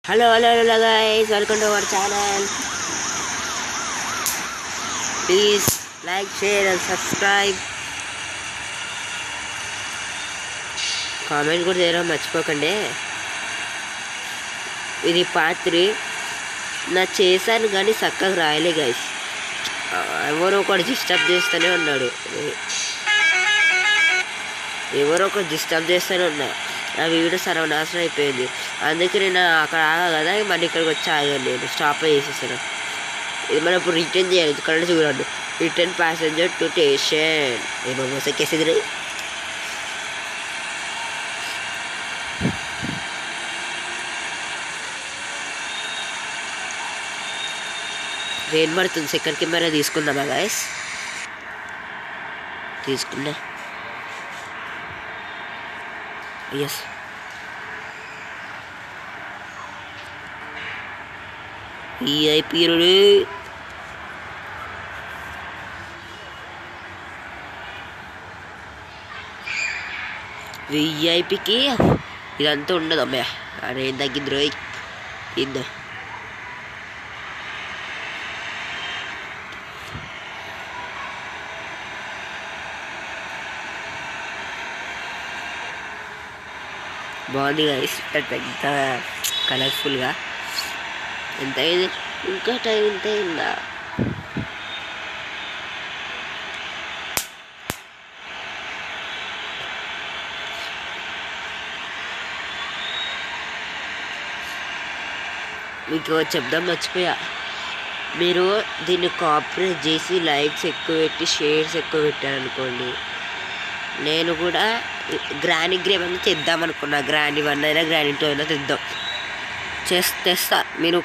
Hello guys, welcome to our channel. Please like, share and subscribe. Comment కూడా చేయడం మర్చిపోకండి. ఇది పార్ట్ 3. నా చేశాను కానీ చక్కగా రాయలే గైస్. ఎవరో ఒకటి డిస్టర్బ్ చేస్తూనే ఉన్నాడు. నా వీడియో సర్వనాశనం అయిపోయింది. అందుకే నేను అక్కడ ఆగా కదా, మళ్ళీ ఇక్కడికి వచ్చి ఆగాను. నేను స్టాప్ చేసేసాను. ఇది మనం ఇప్పుడు రిటర్న్ చేయాలి. ఇక్కడ చూడండి, రిటర్న్ ప్యాసింజర్ టు స్టేషన్. ఏమో మోసకేసేది రే. రెయిన్ పడుతుంది. సెకండ్ కెమెరా తీసుకుందామా గాయస్? తీసుకున్నా. ఎస్, విఐపి విఐపికి ఇదంతా ఉండదు అమ్మాయి. అని ఏం తగ్గింది రోయ్. ఇద్దా బాగుంది గైస్. పెద్ద కలర్ఫుల్గా. ఎంత అయింది? ఇంకా టైం ఎంత అయిందా? మీకు చెప్దాం మర్చిపోయా. మీరు దీన్ని కాపరేట్ చేసి లైక్స్ ఎక్కువ పెట్టి షేర్స్ ఎక్కువ పెట్టారనుకోండి, నేను కూడా గ్రానీ గ్రేవ్ అని తెద్దాం అనుకున్నా. గ్రానీ 1 అయినా గ్రానీ 2 అయినా తెస్తా. మీరు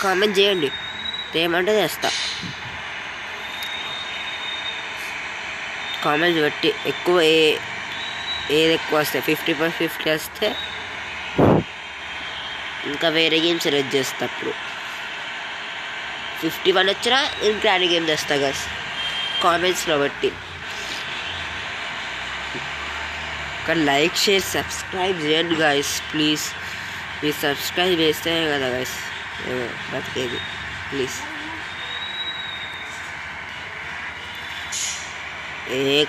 కామెంట్ చేయండి, ఏమంటే తెస్తా. కామెంట్స్ బట్టి ఎక్కువ ఏది ఎక్కువ వస్తాయి, 50/50 వస్తే ఇంకా వేరే గేమ్స్ సెలెక్ట్ చేస్తా. అప్పుడు 51 వచ్చినా నేను గ్రానీ గేమ్ తెస్తా గైస్, కామెంట్స్లో బట్టి. కానీ లైక్, షేర్, సబ్స్క్రైబ్ చేయండి గాయస్ ప్లీజ్. మీరు సబ్స్క్రైబ్ చేస్తే కదా గాయస్ బతికేది. ప్లీజ్.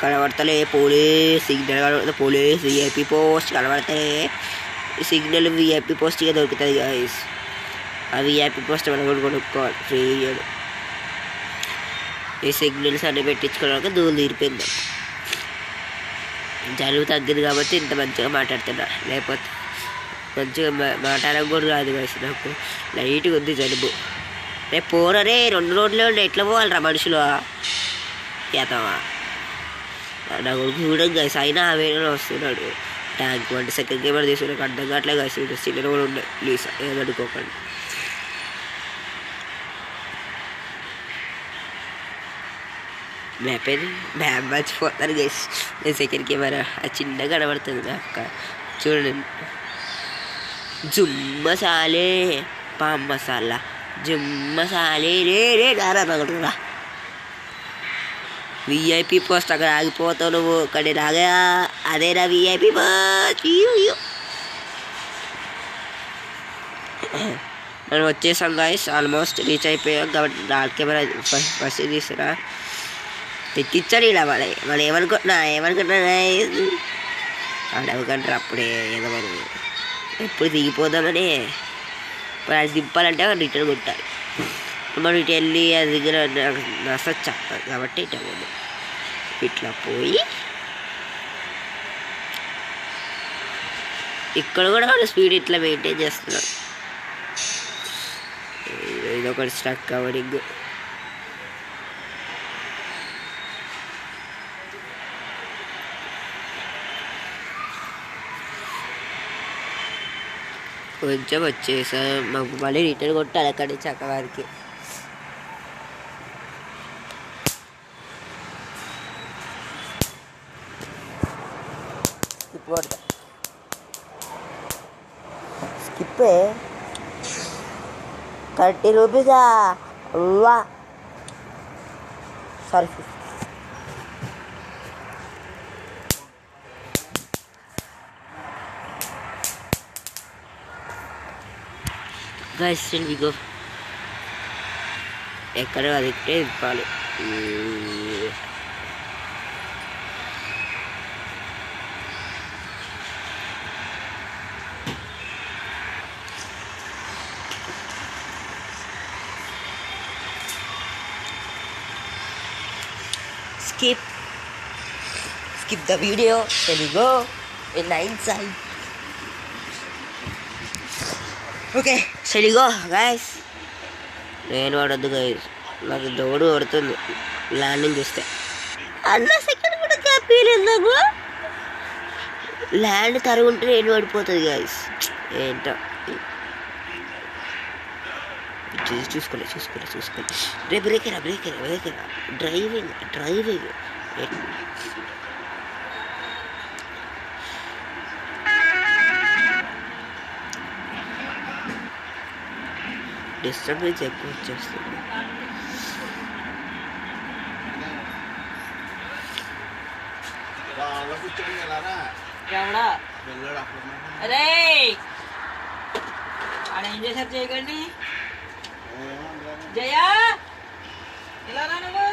కనబడతలే పోలీస్ సిగ్నల్, కనబడతా పోలీస్ విఐపి పోస్ట్ కనబడితే సిగ్నల్ విఐపి పోస్ట్ ఇక దొరుకుతుంది గాయస్. ఆ విఐపి పోస్ట్ మనం కూడా కొనుక్కోవాలి ఫ్రీ. ఈ సిగ్నల్స్ అన్నీ పెట్టించుకోవడానికి దూరం తీరిపోయింది. జలుబు తగ్గింది కాబట్టి ఇంత మంచిగా మాట్లాడుతున్నా, లేకపోతే మంచిగా మాట్లాడడం కూడా రాదు కాసి. నాకు లైట్గా ఉంది జలుబు. రేపు పోరరే 2 రోడ్లే ఉండే, ఎట్లా పోవాలరా మనుషులు? చేతావా నా కొడుకు చూడం కాసి. అయినా ఆ వేరే వస్తున్నాడు. ట్యాంక్ 1 సెకండ్ కెమెరా తీసుకుని అర్థం కావట్లే కాసి. చిన్న కూడా ఉండే, ప్లీజ్ ఏమనుకోకండి. మ్యాప్ ఏది? మ్యాప్ మర్చిపోతాను గైస్. నేను సెకండ్ కెమెరా అది చిన్నగా కనబడుతుంది మ్యాప్. చూడండి, జుమ్ మసాలే పామ్ మసాలా, జుమ్ మసాలే రే రే డారా పగడురా. విఐపి పోస్ట్ అక్కడ ఆగిపోతావు నువ్వు. అక్కడ రాగా అదేనా విఐపి పోస్ట్. మనం వచ్చేసాం గాయస్, ఆల్మోస్ట్ రీచ్ అయిపోయాం. కాబట్టి 4 కెమెరా ఫస్ట్ తీసుకురా ఎక్కించాడు. ఇలా వాళ్ళు ఏమనుకుంటున్నా అడవకంటారు అప్పుడే ఏదో మనం ఎప్పుడు దిగిపోదామని. ఇప్పుడు అది దింపాలంటే రిటర్న్ కొట్టాలి. మనం ఇటు వెళ్ళి అది దగ్గర నసొచ్చా కాబట్టి ఇట్లా పోయి ఇక్కడ కూడా మన స్పీడ్ ఇట్లా మెయింటైన్ చేస్తున్నాం. ఇదొకటి స్ట్రక్ అవ్వడింగ్. కొంచెం వచ్చేసాం. మాకు మళ్ళీ రిటర్న్ కొట్టాలి అక్కడి నుంచి అక్కడ వారికి. స్కిప్ 30 రూపీసా? సారీ, గైస్ ఇగో ఎక్కడ అది ఇవ్వాలి. skip the video. There we go in the inside. Okay, so you go guys. నేను పడద్దు గైస్, నాకు దౌడు పడుతుంది ల్యాండింగ్ చూస్తే. అన్న సెకండ్ కూడా కాపీలేదు నాకు. ల్యాండ్ తరుగుంటే నేను పడిపోతుంది గైస్. ఏంటో చూసుకోలే. రే బ్రేకరా డ్రైవింగ్ డిస్టర్బెన్స్ ఎక్కువ వచ్చేస్తుంది. అరే ఆడ ఏం చేశారు చేయకండి. జయా ఇలా రా నువ్వు.